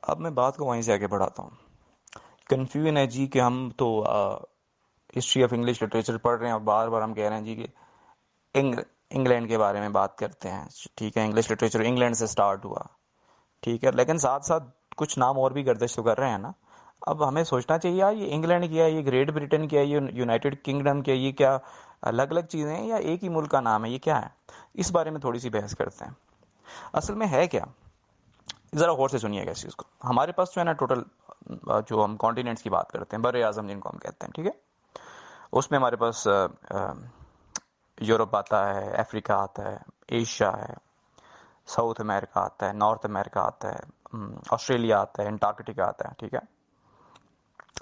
अब मैं बात को वहीं से आगे बढ़ाता हूँ। कन्फ्यूजन है जी कि हम तो हिस्ट्री ऑफ इंग्लिश लिटरेचर पढ़ रहे हैं और बार बार हम कह रहे हैं जी कि इंग्लैंड के बारे में बात करते हैं। ठीक है, इंग्लिश लिटरेचर इंग्लैंड से स्टार्ट हुआ। ठीक है, लेकिन साथ साथ कुछ नाम और भी गर्दिश तो कर रहे हैं ना। अब हमें सोचना चाहिए यार, ये इंग्लैंड क्या है, ये ग्रेट ब्रिटेन क्या है, ये यूनाइटेड किंगडम क्या है, ये क्या अलग अलग चीज़ें हैं या एक ही मुल्क का नाम है, ये क्या है? इस बारे में थोड़ी सी बहस करते हैं। असल में है क्या, ज़रा गौर से सुनिएगा इस चीज़ को। हमारे पास जो है ना टोटल, जो हम कॉन्टिनेंट्स की बात करते हैं, बर्रे आज़म जिनको हम कहते हैं, ठीक है, उसमें हमारे पास यूरोप आता है, अफ्रीका आता है, एशिया है, साउथ अमेरिका आता है, नॉर्थ अमेरिका आता है, ऑस्ट्रेलिया आता है, अंटार्कटिका आता है। ठीक है,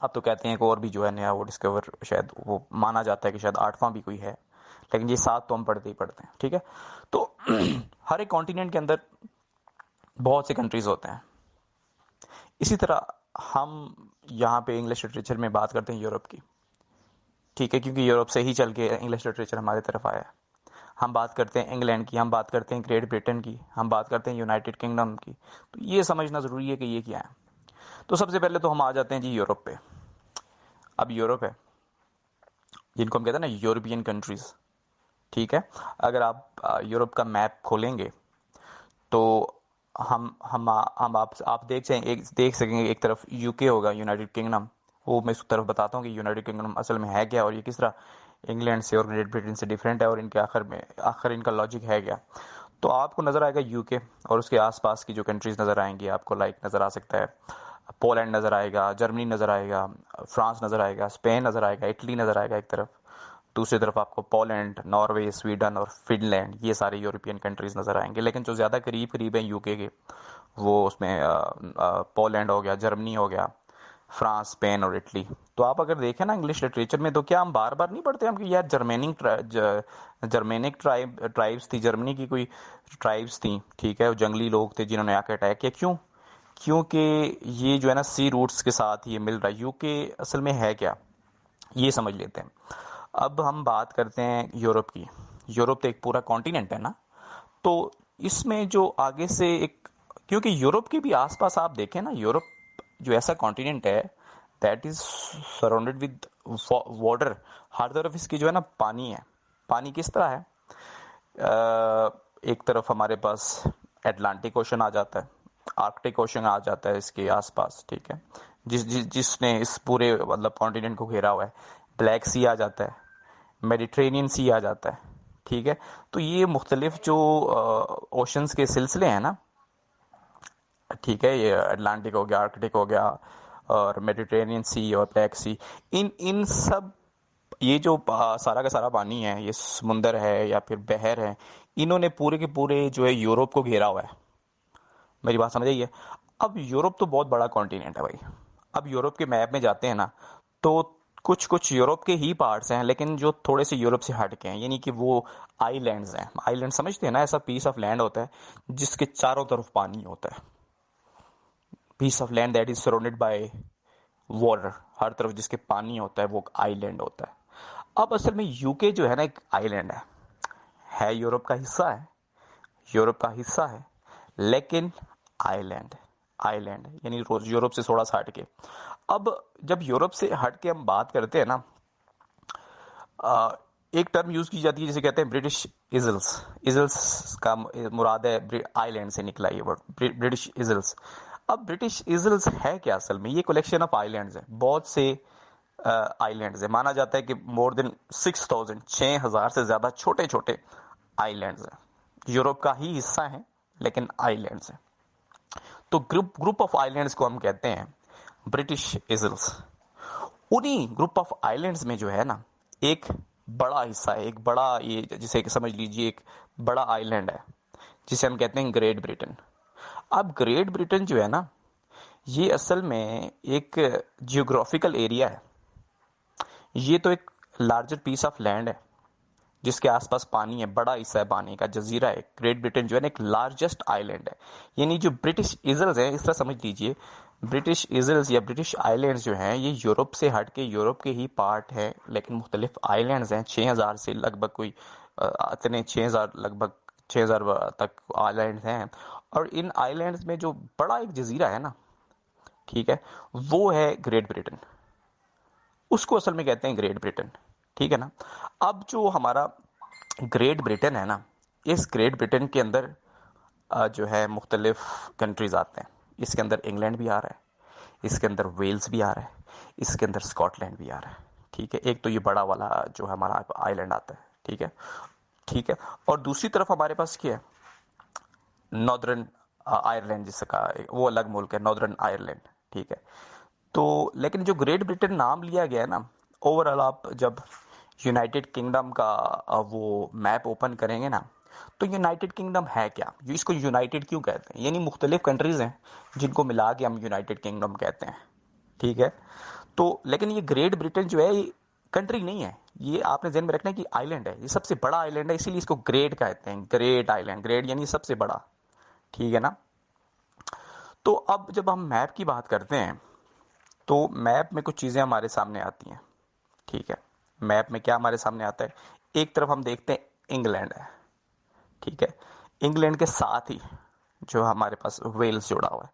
अब तो कहते हैं कि और भी जो है नया वो डिस्कवर, शायद वो माना जाता है कि शायद आठवां भी कोई है, लेकिन ये सात तो हम पढ़ते ही पढ़ते हैं। ठीक है, तो हर एक कॉन्टिनेंट के अंदर बहुत से कंट्रीज होते हैं। इसी तरह हम यहाँ पे इंग्लिश लिटरेचर में बात करते हैं यूरोप की। ठीक है, क्योंकि यूरोप से ही चल के इंग्लिश लिटरेचर हमारे तरफ आया है। हम बात करते हैं इंग्लैंड की, हम बात करते हैं ग्रेट ब्रिटेन की, हम बात करते हैं यूनाइटेड किंगडम की। तो ये समझना ज़रूरी है कि ये क्या है। तो सबसे पहले तो हम आ जाते हैं जी यूरोप पे। अब यूरोप है, जिनको हम कहते हैं ना यूरोपियन कंट्रीज। ठीक है, अगर आप यूरोप का मैप खोलेंगे तो हम आप देख सकेंगे, एक तरफ यूके होगा, यूनाइटेड किंगडम। वो मैं इस तरफ बताता हूँ कि यूनाइटेड किंगडम असल में है क्या और ये किस तरह इंग्लैंड से और ग्रेट ब्रिटेन से डिफरेंट है और इनके आखिर इनका लॉजिक है क्या। तो आपको नज़र आएगा यूके और उसके आसपास की जो कंट्रीज नज़र आएंगी आपको, लाइक नज़र आ सकता है पोलैंड नज़र आएगा, जर्मनी नज़र आएगा, फ्रांस नज़र आएगा, स्पेन नज़र आएगा, इटली नज़र आएगा एक तरफ। दूसरी तरफ आपको पोलैंड, नॉर्वे, स्वीडन और फिनलैंड, ये सारे यूरोपियन कंट्रीज नज़र आएंगे। लेकिन जो ज़्यादा करीब करीब हैं यूके के, वो उसमें पोलैंड हो गया, जर्मनी हो गया, फ्रांस, स्पेन और इटली। तो आप अगर देखें ना इंग्लिश लिटरेचर में, तो क्या हम बार बार नहीं पढ़ते हम कि यार जर्मेनिक ट्राइब्स थी, जर्मनी की कोई ट्राइब्स थी। ठीक है, जंगली लोग थे जिन्होंने आके अटैक किया। क्यों? क्योंकि ये जो है ना सी रूट्स के साथ ये मिल रहा है। यूके असल में है क्या, ये समझ लेते हैं। अब हम बात करते हैं यूरोप की। यूरोप तो एक पूरा कॉन्टिनेंट है ना, तो इसमें जो आगे से एक, क्योंकि यूरोप के भी आसपास आप देखें ना, यूरोप जो ऐसा कॉन्टिनेंट है that is surrounded with water. हर तरफ इसकी जो है ना पानी है। पानी किस तरह है, एक तरफ हमारे पास एटलांटिक ओशन आ जाता है, आर्कटिक ओशन आ जाता है इसके आसपास। ठीक है, जिसने इस पूरे मतलब कॉन्टिनेंट को घेरा हुआ है। ब्लैक सी आ जाता है, मेडिट्रेनियन सी आ जाता है। ठीक है, तो ये मुख्तलिफ जो ओशंस के सिलसिले हैं ना, ठीक है, ये अटलांटिक हो गया, आर्कटिक हो गया और मेडिटेरेनियन सी और ब्लैक सी, इन इन सब, ये जो सारा का सारा पानी है, ये समुंदर है या फिर बहर है, इन्होंने पूरे के पूरे जो है यूरोप को घेरा हुआ है। मेरी बात समझ आई है? अब यूरोप तो बहुत बड़ा कॉन्टिनेंट है भाई। अब यूरोप के मैप में जाते हैं ना, तो कुछ कुछ यूरोप के ही पार्ट्स हैं, लेकिन जो थोड़े से यूरोप से हट के हैं, यानी कि वो आइलैंड्स हैं। आइलैंड समझते हैं ना, ऐसा पीस ऑफ लैंड होता है जिसके चारों तरफ पानी होता है। Piece of land that is surrounded by water, हर तरफ जिसके पानी होता है वो आइलैंड होता है। अब असल में यूके जो है ना एक आइलैंड है यूरोप का हिस्सा है, यूरोप का हिस्सा है, लेकिन आइलैंड, आइलैंड यानी यूरोप से थोड़ा सा हटके। अब जब यूरोप से हटके हम बात करते हैं ना, एक टर्म यूज की जाती है जिसे कहते हैं ब्रिटिश इजल्स। इजल्स का मुराद है आइलैंड से निकला ये वर्ड, ब्रिटिश इजल्स। अब ब्रिटिश इजल्स है क्या, असल में ये कलेक्शन ऑफ आइलैंड्स है, बहुत से आइलैंड्स है। माना जाता है कि मोर देन 6,000, 6,000 से ज्यादा छोटे छोटे आइलैंड्स हैं। यूरोप का ही हिस्सा है लेकिन आइलैंड्स हैं। तो ग्रुप ग्रुप ऑफ आइलैंड्स को हम कहते हैं ब्रिटिश इजल्स। उन्हीं ग्रुप ऑफ आइलैंड्स में जो है ना एक बड़ा हिस्सा है, एक बड़ा, ये जिसे समझ लीजिए एक बड़ा आइलैंड है जिसे हम कहते हैं ग्रेट ब्रिटेन। अब ग्रेट ब्रिटेन जो है ना, ये असल में एक जियोग्राफिकल एरिया है। ये तो एक लार्जर पीस ऑफ लैंड है जिसके आसपास पानी है, बड़ा हिस्सा है पानी का, जजीरा है। ग्रेट ब्रिटेन जो है ना एक लार्जेस्ट आइलैंड है। यानी जो ब्रिटिश इजल्स हैं, इस तरह समझ लीजिए, ब्रिटिश इजल्स या ब्रिटिश आइलैंड्स जो हैं ये यूरोप से हट के यूरोप के ही पार्ट है, लेकिन मुख्तलिफ आइलैंड्स हैं। 6,000 से लगभग कोई इतने 6,000, लगभग 6,000 तक आइलैंड्स हैं। और इन आइलैंड्स में जो बड़ा एक जजीरा है ना, ठीक है, वो है ग्रेट ब्रिटेन, उसको असल में कहते हैं ग्रेट ब्रिटेन, ठीक है ना। अब जो हमारा ग्रेट ब्रिटेन है ना, इस ग्रेट ब्रिटेन के अंदर जो है मुख्तलिफ कंट्रीज आते हैं। इसके अंदर इंग्लैंड भी आ रहा है, इसके अंदर वेल्स भी आ रहा है, इसके अंदर स्कॉटलैंड भी आ रहा है, ठीक है। एक तो ये बड़ा वाला जो हमारा आइलैंड आता है, ठीक है, ठीक है। और दूसरी तरफ हमारे पास क्या है, नॉर्दर्न आयरलैंड, जिसका वो अलग मुल्क है, नॉर्दर्न आयरलैंड, ठीक है। तो लेकिन जो ग्रेट ब्रिटेन नाम लिया गया है ना, ओवरऑल आप जब यूनाइटेड किंगडम का वो मैप ओपन करेंगे ना, तो यूनाइटेड किंगडम है क्या, जो इसको यूनाइटेड क्यों कहते हैं, यानी मुख्तलिफ कंट्रीज हैं जिनको मिला के हम यूनाइटेड किंगडम कहते हैं, ठीक है। तो लेकिन ये ग्रेट ब्रिटेन जो है ये कंट्री नहीं है, ये आपने ध्यान में रखना है कि आइलैंड है, ये सबसे बड़ा आइलैंड है, इसीलिए इसको ग्रेट कहते हैं, ग्रेट आइलैंड, ग्रेट यानी सबसे बड़ा, ठीक है ना। तो अब जब हम मैप की बात करते हैं, तो मैप में कुछ चीज़ें हमारे सामने आती हैं, ठीक है। मैप में क्या हमारे सामने आता है, एक तरफ हम देखते हैं इंग्लैंड है, ठीक है। इंग्लैंड के साथ ही जो हमारे पास वेल्स जुड़ा हुआ है।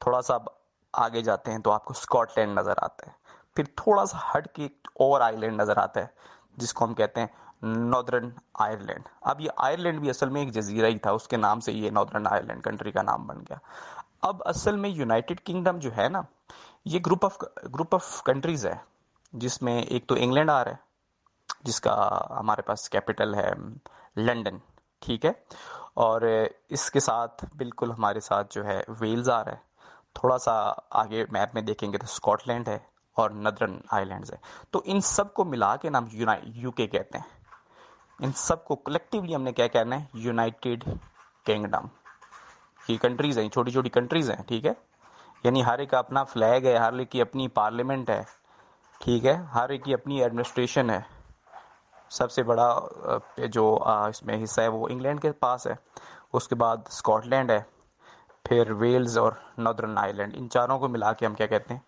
थोड़ा सा अब आगे जाते हैं तो आपको स्कॉटलैंड नज़र आता है। फिर थोड़ा सा हट के एक और आइलैंड नज़र आता है जिसको हम कहते हैं नॉर्दर्न आयरलैंड। अब ये आयरलैंड भी असल में एक जजीरा ही था, उसके नाम से ये नॉर्दर्न आयरलैंड कंट्री का नाम बन गया। अब असल में यूनाइटेड किंगडम जो है ना, ये ग्रुप ऑफ कंट्रीज है, जिसमें एक तो इंग्लैंड आ रहा है, जिसका हमारे पास कैपिटल है लंदन, ठीक है। और इसके साथ बिल्कुल हमारे साथ जो है वेल्स आ रहा है। थोड़ा सा आगे मैप में देखेंगे तो स्कॉटलैंड है और नदरन आइलैंड्स है। तो इन सब को मिला के नाम यूके कहते हैं। इन सब को कलेक्टिवली हमने क्या कहना है, यूनाइटेड किंगडम। ये कंट्रीज हैं, छोटी छोटी कंट्रीज हैं, ठीक है। यानी हर एक का अपना फ्लैग है, हर एक की अपनी पार्लियामेंट है, ठीक है, हर एक की अपनी एडमिनिस्ट्रेशन है। सबसे बड़ा जो इसमें हिस्सा है वो इंग्लैंड के पास है, उसके बाद स्कॉटलैंड है, फिर वेल्स और नॉर्दर्न आयरलैंड। इन चारों को मिला के हम क्या कहते हैं,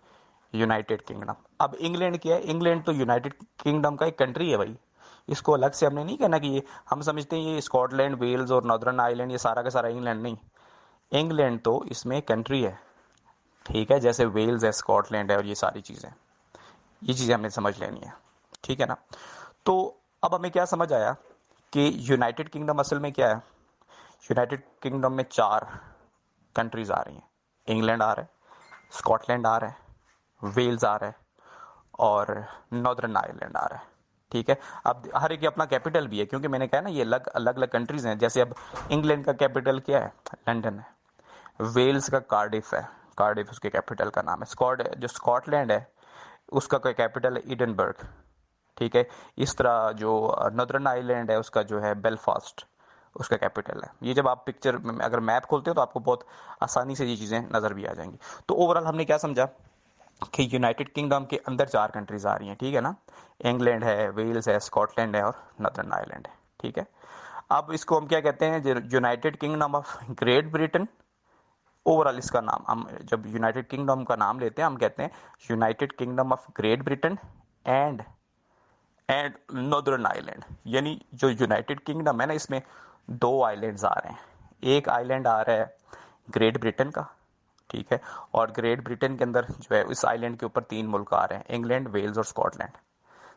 यूनाइटेड किंगडम। अब इंग्लैंड क्या है, इंग्लैंड तो यूनाइटेड किंगडम का एक कंट्री है भाई, इसको अलग से हमने नहीं कहना कि ये हम समझते हैं ये स्कॉटलैंड वेल्स और नॉर्दर्न आयरलैंड ये सारा का सारा इंग्लैंड, नहीं। इंग्लैंड तो इसमें कंट्री है, ठीक है, जैसे वेल्स है, स्कॉटलैंड है, और ये सारी चीज़ें, ये चीज़ें हमने समझ लेनी है, ठीक है ना। तो अब हमें क्या समझ आया कि यूनाइटेड किंगडम असल में क्या है। यूनाइटेड किंगडम में 4 कंट्रीज आ रही हैं, इंग्लैंड आ रहा है, स्कॉटलैंड आ रहा है, वेल्स आ रहा है, और नॉर्दर्न आयरलैंड आ रहा है, ठीक है। अब हर एक अपना कैपिटल भी है, क्योंकि मैंने कहा ना ये अलग अलग कंट्रीज हैं। जैसे अब इंग्लैंड का कैपिटल क्या है, लंदन है। वेल्स का कार्डिफ है, कार्डिफ उसके कैपिटल का नाम है। जो स्कॉटलैंड है उसका कोई कैपिटल है एडिनबर्ग, ठीक है। इस तरह जो नॉर्दर्न आइलैंड है उसका जो है बेलफास्ट उसका कैपिटल है। ये जब आप पिक्चर में अगर मैप खोलते हो तो आपको बहुत आसानी से ये चीज़ें नज़र भी आ जाएंगी। तो ओवरऑल हमने क्या समझा कि यूनाइटेड किंगडम के अंदर 4 कंट्रीज आ रही हैं, ठीक है ना। इंग्लैंड है, वेल्स है, स्कॉटलैंड है और नॉर्दर्न आयरलैंड है, ठीक है। अब इसको हम क्या कहते हैं, United kingdom of great Britain. Overall इसका नाम हम जब यूनाइटेड किंगडम का नाम लेते हैं हम कहते हैं United kingdom of great Britain and northern island. यानी जो यूनाइटेड किंगडम है ना, इसमें 2 आइलैंड्स आ रहे हैं। एक आइलैंड आ रहा है ग्रेट ब्रिटेन का, ठीक है। और ग्रेट ब्रिटेन के अंदर जो है इस आइलैंड के ऊपर 3 मुल्क आ रहे हैं, इंग्लैंड, वेल्स और स्कॉटलैंड।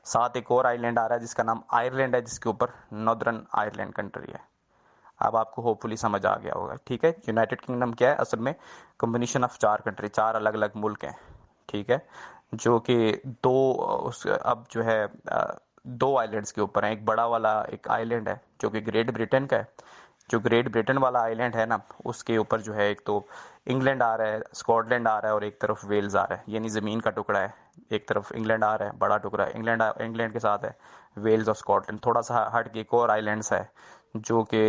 साथ एक और आइलैंड आ रहा है जिसका नाम आयरलैंड है, जिसके ऊपर नॉर्दर्न आयरलैंड कंट्री है। अब आपको होपफुली समझ आ गया होगा, ठीक है। यूनाइटेड किंगडम क्या है, असल में कॉम्बिनेशन ऑफ 4 कंट्री, 4 अलग अलग मुल्क हैं, ठीक है। जो कि दो उस अब जो है 2 आइलैंड्स के ऊपर है। एक बड़ा वाला एक आइलैंड है जो कि ग्रेट ब्रिटेन का है। जो ग्रेट ब्रिटेन वाला आइलैंड है ना, उसके ऊपर जो है एक तो इंग्लैंड आ रहा है, स्कॉटलैंड आ रहा है और एक तरफ वेल्स आ रहा है, यानी ज़मीन का टुकड़ा है। एक तरफ इंग्लैंड आ रहा है, बड़ा टुकड़ा है, इंग्लैंड के साथ है वेल्स और स्कॉटलैंड। थोड़ा सा हट के एक और आइलैंड्स है जो कि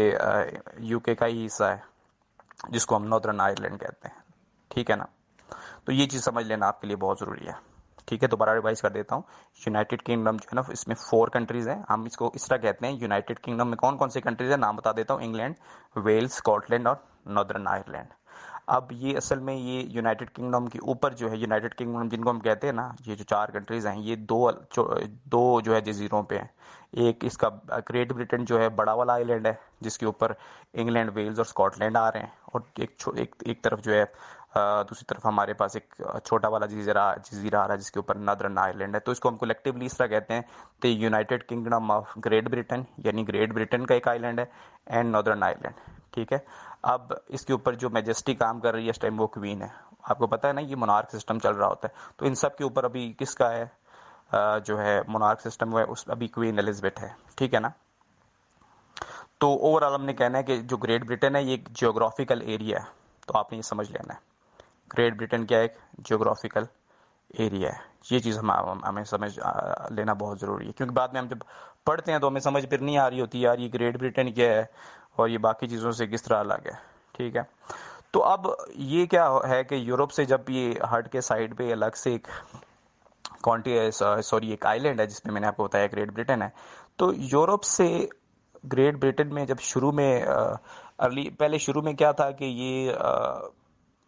यूके का ही हिस्सा है, जिसको हम नॉर्दर्न आयरलैंड कहते हैं, ठीक है ना। तो ये चीज़ समझ लेना आपके लिए बहुत ज़रूरी है, ठीक है। दोबारा रिवाइज कर देता हूँ। यूनाइटेड किंगडम जो है ना, इसमें 4 कंट्रीज हैं। हम इसको इस तरह कहते हैं, यूनाइटेड किंगडम में कौन कौन से कंट्रीज हैं नाम बता देता हूँ, इंग्लैंड, वेल्स, स्कॉटलैंड और नॉर्दर्न आयरलैंड। अब ये असल में ये यूनाइटेड किंगडम के ऊपर जो है, यूनाइटेड किंगडम जिनको हम कहते हैं ना, ये जो 4 कंट्रीज हैं ये दो जो है जजीरों पे हैं। एक इसका ग्रेट ब्रिटेन जो है बड़ा वाला आइलैंड है, जिसके ऊपर इंग्लैंड, वेल्स और स्कॉटलैंड आ रहे हैं। और एक तरफ जो है दूसरी तरफ हमारे पास एक छोटा वाला जजीरा जजीरा आ रहा है जिसके ऊपर नदर्न आयरलैंड है। तो इसको हम कलेक्टिवली इस तरह कहते हैं, the United kingdom of great Britain, यानी ग्रेट ब्रिटेन का एक आइलैंड है, एंड नॉर्दर्न आयरलैंड। ठीक है। अब इसके ऊपर जो मेजेस्टी काम कर रही है इस टाइम वो क्वीन है। आपको पता है ना ये मोनार्क सिस्टम चल रहा होता है, तो इन सब के ऊपर अभी किसका है जो है मोनार्क सिस्टम, वो है उस अभी क्वीन एलिजाबेथ है। ठीक है ना। तो ओवरऑल हमने कहना है कि जो ग्रेट ब्रिटेन है ये एक जियोग्राफिकल एरिया है, तो आपने ये समझ लेना है। ग्रेट ब्रिटेन क्या है? एक जियोग्राफिकल एरिया है। ये चीज़ हमें समझ लेना बहुत ज़रूरी है, क्योंकि बाद में हम जब पढ़ते हैं तो हमें समझ फिर नहीं आ रही होती यार ये ग्रेट ब्रिटेन क्या है और ये बाकी चीज़ों से किस तरह अलग है। ठीक है। तो अब ये क्या है कि यूरोप से जब ये हट के साइड पे अलग से एक सॉरी एक आइलैंड है जिसमें मैंने आपको बताया ग्रेट ब्रिटेन है। तो यूरोप से ग्रेट ब्रिटेन में जब शुरू में पहले शुरू में क्या था कि ये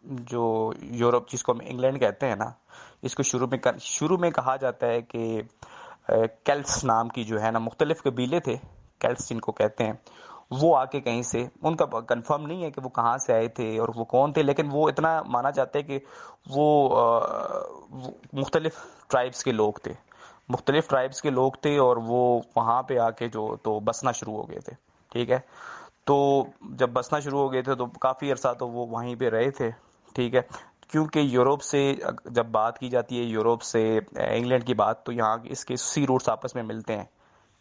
जो यूरोप जिसको हम इंग्लैंड कहते हैं ना, इसको शुरू में कहा जाता है कि केल्ट्स नाम की जो है ना मुख्तलिफ कबीले थे, केल्ट्स जिनको कहते हैं, वो आके कहीं से, उनका कंफर्म नहीं है कि वो कहाँ से आए थे और वो कौन थे, लेकिन वो इतना माना जाता है कि वो मुख्तलिफ ट्राइब्स के लोग थे, मुख्तलिफ ट्राइब्स के लोग थे और वो वहाँ पे आके जो तो बसना शुरू हो गए थे। ठीक है। तो जब बसना शुरू हो गए थे तो काफ़ी अरसा तो वो वहीं पे रहे थे। ठीक है। क्योंकि यूरोप से जब बात की जाती है, यूरोप से इंग्लैंड की बात, तो यहाँ इसके सी रूट्स आपस में मिलते हैं।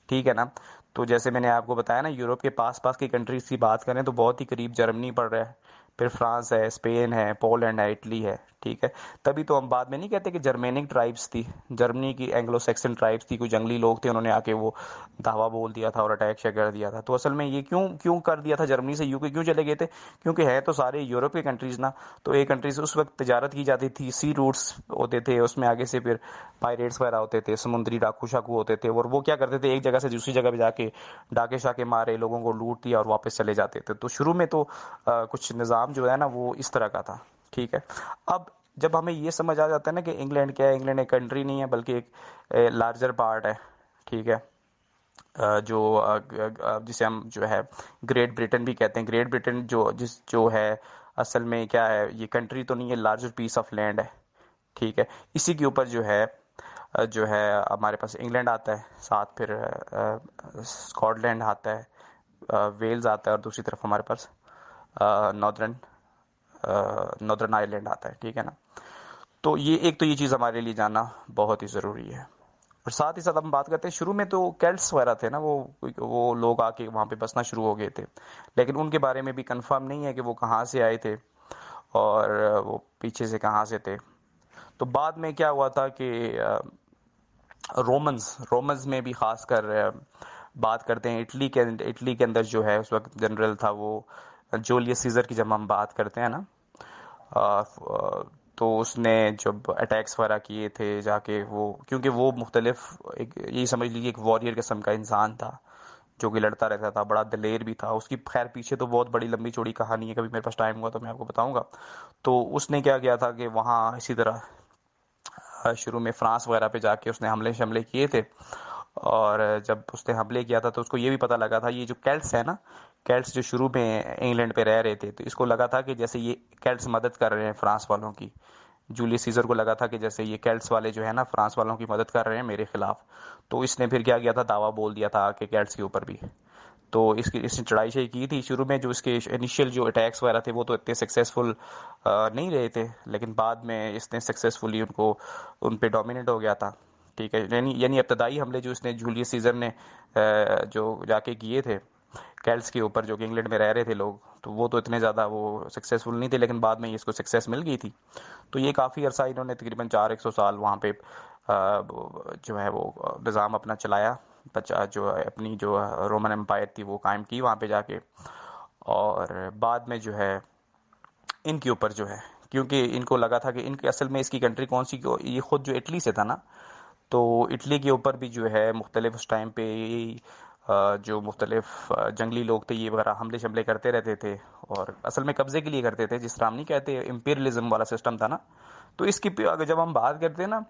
ठीक है ना। तो जैसे मैंने आपको बताया ना, यूरोप के पास पास की कंट्रीज की बात करें तो बहुत ही करीब जर्मनी पड़ रहा है, फिर फ्रांस है, स्पेन है, पोलैंड है, इटली है। ठीक है। तभी तो हम बाद में नहीं कहते कि जर्मेनिक ट्राइब्स थी, जर्मनी की एंग्लो सैक्सन ट्राइब्स थी, कोई जंगली लोग थे, उन्होंने आके वो धावा बोल दिया था और अटैक कर दिया था। तो असल में ये क्यों क्यों कर दिया था, जर्मनी से यूके क्यों चले गए थे? क्योंकि है तो सारे यूरोप के कंट्रीज ना, तो एक कंट्रीज उस वक्त तजारत की जाती थी, सी रूट्स होते थे, उसमें आगे से फिर पायरेट्स वगैरह होते थे, समुद्री डाकू शाकू होते थे, और वो क्या करते थे एक जगह से दूसरी जगह पे जाके डाके शाके मारे, लोगों को लूट दिया और वापस चले जाते थे। तो शुरू में तो कुछ निज़ाम जो है ना वो इस तरह का था। ठीक है। अब जब हमें ये समझ आ जाता है ना कि इंग्लैंड क्या है, इंग्लैंड एक कंट्री नहीं है बल्कि एक लार्जर पार्ट है। ठीक है। जिसे हम जो है ग्रेट ब्रिटेन भी कहते हैं। ग्रेट ब्रिटेन जो है असल में क्या है, ये कंट्री तो नहीं है, लार्जर पीस ऑफ लैंड है। ठीक है। इसी के ऊपर जो है हमारे पास इंग्लैंड आता है, साथ फिर स्कॉटलैंड आता है, वेल्स आता है, और दूसरी तरफ हमारे पास नॉर्दर्न नॉर्दर्न आयरलैंड आता है। ठीक है ना। तो ये चीज़ हमारे लिए जानना बहुत ही ज़रूरी है। और साथ ही साथ हम बात करते हैं, शुरू में तो केल्ट्स वगैरह थे ना, वो लोग आके वहाँ पे बसना शुरू हो गए थे, लेकिन उनके बारे में भी कंफर्म नहीं है कि वो कहाँ से आए थे और वो पीछे से कहाँ से थे। तो बाद में क्या हुआ था कि रोमन्स में भी खासकर बात करते हैं, इटली के अंदर जो है उस वक्त जनरल था वो जूलियस सीजर की, जब हम बात करते हैं ना, तो उसने जब अटैक्स वगैरह किए थे जाके, वो क्योंकि वो मुख्तलिफ एक यही समझ लीजिए एक वॉरियर किस्म का इंसान था जो कि लड़ता रहता था, बड़ा दलेर भी था। उसकी खैर पीछे तो बहुत बड़ी लंबी चौड़ी कहानी है, कभी मेरे पास टाइम हुआ तो मैं आपको बताऊंगा। तो उसने क्या किया था कि वहाँ इसी तरह शुरू में फ्रांस वगैरह पे जाके उसने हमले शमले किए थे, और जब उसने हमले किया था तो उसको ये भी पता लगा था, ये जो कैल्ट्स है ना, कैल्ट्स जो शुरू में इंग्लैंड पे रह रहे थे, तो इसको लगा था कि जैसे ये कैल्ट्स मदद कर रहे हैं फ्रांस वालों की। जूलियस सीजर को लगा था कि जैसे ये कैल्ट्स वाले जो है ना फ्रांस वालों की मदद कर रहे हैं मेरे खिलाफ। तो इसने फिर क्या किया था, दावा बोल दिया था कि कैल्ट्स के ऊपर भी। तो इसने चढ़ाई शढ़ाई की थी शुरू में, जो इसके इनिशियल जो अटैक्स वगैरह थे वो तो इतने सक्सेसफुल नहीं रहे थे, लेकिन बाद में इसने सक्सेसफुली उनको उन पे डोमिनेट हो गया था। ठीक है। यानी इब्तदाई हमले जो इसने जूलियस सीजर ने जो जाके किए थे कैल्ट्स के ऊपर, जो कि इंग्लैंड में रह रहे थे लोग, तो वो तो इतने ज़्यादा वो सक्सेसफुल नहीं थे, लेकिन बाद में इसको सक्सेस मिल गई थी। तो ये काफ़ी अरसा इन्होंने तकरीबन 400 साल वहाँ पे जो है वो निज़ाम अपना चलाया, बचा जो अपनी जो रोमन एम्पायर थी वो कायम की वहाँ पे जाके। और बाद में जो है इनके ऊपर जो है, क्योंकि इनको लगा था कि इनके असल में इसकी कंट्री कौन सी, ये खुद जो इटली से था ना, तो इटली के ऊपर भी जो है मुख्तलिफ उस टाइम पे जो मुख्तलिफ जंगली लोग थे ये वगैरह हमले शमले करते रहते थे, और असल में कब्जे के लिए करते थे, जिस तरह हम नहीं कहते इम्पीरियलिज्म वाला सिस्टम था ना। तो इसकी अगर जब हम बात करते हैं ना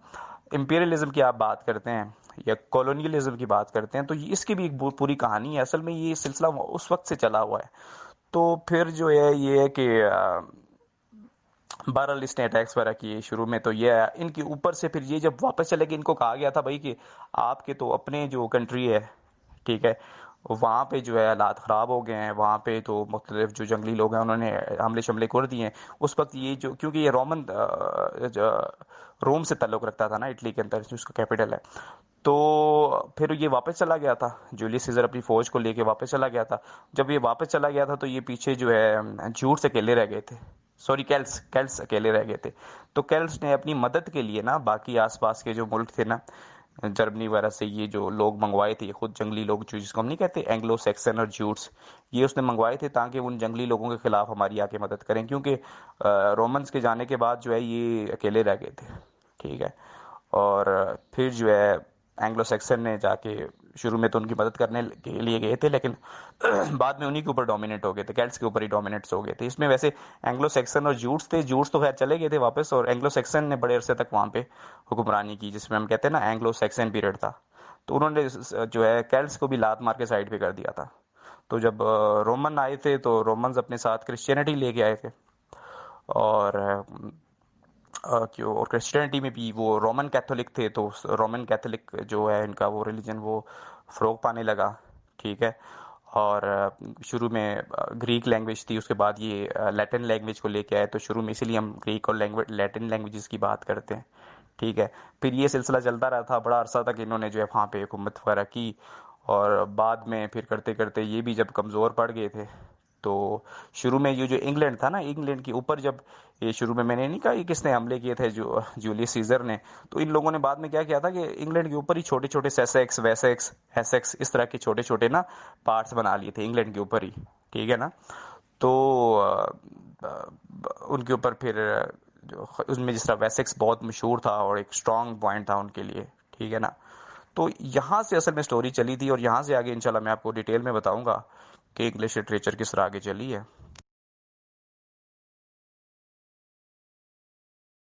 इम्पीरियलिज्म की, आप बात करते हैं या कॉलोनियलिज्म की बात करते हैं, तो इसकी भी एक पूरी कहानी है। असल में ये सिलसिला उस वक्त से चला हुआ है। तो फिर जो है ये है कि बहरहाल इसने अटैक्स वगैरह किए शुरू में, तो ये इनके ऊपर से फिर ये जब वापस चले गए, इनको कहा गया था भाई कि आपके तो अपने जो कंट्री है, ठीक है, वहाँ पे जो है हालात ख़राब हो गए हैं, वहाँ पे तो मुख्तलिफ जो जंगली लोग हैं उन्होंने हमले शमले कर दिए हैं। उस वक्त ये जो, क्योंकि ये रोम से ताल्लुक़ रखता था ना, इटली के अंदर जो उसका कैपिटल है, तो फिर ये वापस चला गया था, जूलियस सीजर अपनी फौज को लेके वापस चला गया था। जब ये वापस चला गया था तो ये पीछे जो है जूट से अकेले रह गए थे, सॉरी कैल्स कैल्स अकेले रह गए थे। तो कैल्स ने अपनी मदद के लिए ना बाकी आसपास के जो मुल्क थे ना, जर्मनी वगैरह से ये जो लोग मंगवाए थे, खुद जंगली लोग जो जिसको हम नहीं कहते एंग्लो सैक्सन और जूट्स, ये उसने मंगवाए थे ताकि उन जंगली लोगों के खिलाफ हमारी आके मदद करें, क्योंकि रोमन्स के जाने के बाद जो है ये अकेले रह गए थे, ठीक है। और फिर जो है एंग्लो सैक्सन ने जाके, शुरू में तो उनकी मदद करने के लिए गए थे, लेकिन बाद में उन्हीं के ऊपर डोमिनेट हो गए थे, केल्ट्स के ऊपर ही डोमिनेट्स हो गए थे। इसमें वैसे एंग्लो सैक्सन और जूट्स थे, जूट्स तो खैर चले गए थे वापस, और एंग्लो सैक्सन ने बड़े अरसे तक वहाँ पे हुक्मरानी की, जिसमें हम कहते हैं ना एंग्लो सैक्सन पीरियड था। तो उन्होंने जो है केल्ट्स को भी लात मार के साइड पे कर दिया था। तो जब रोमन आए थे तो रोमन्स अपने साथ क्रिश्चियनिटी लेके आए थे, और क्यों, और क्रिश्चियनिटी में भी वो रोमन कैथोलिक थे, तो रोमन कैथोलिक जो है इनका वो रिलीजन वो फ़रोग पाने लगा, ठीक है। और शुरू में ग्रीक लैंग्वेज थी, उसके बाद ये लैटिन लैंग्वेज को लेके आए, तो शुरू में इसीलिए हम ग्रीक और लैंग्वेज लैटिन लैंग्वेजेस की बात करते हैं, ठीक है। फिर ये सिलसिला चलता रहा था, बड़ा अरसा तक इन्होंने जो है वहाँ पे हुकूमत वगैरह की, और बाद में फिर करते करते ये भी जब कमज़ोर पड़ गए थे, तो शुरू में ये जो इंग्लैंड था ना, इंग्लैंड के ऊपर जब ये शुरू में मैंने नहीं कहा ये किसने हमले किए थे, जो जूलियस सीजर ने, तो इन लोगों ने बाद में क्या किया था कि इंग्लैंड के ऊपर ही छोटे छोटे सेसेक्स वेसेक्स एसेक्स इस तरह के छोटे छोटे ना पार्ट्स बना लिए थे इंग्लैंड के ऊपर ही, ठीक है ना। तो उनके ऊपर फिर जो उसमें जिस तरह वेसेक्स बहुत मशहूर था और एक स्ट्रांग पॉइंट था उनके लिए, ठीक है ना। तो यहाँ से असल में स्टोरी चली थी, और यहाँ से आगे इंशाल्लाह मैं आपको डिटेल में बताऊंगा कि इंग्लिश लिटरेचर किस तरह आगे चली है।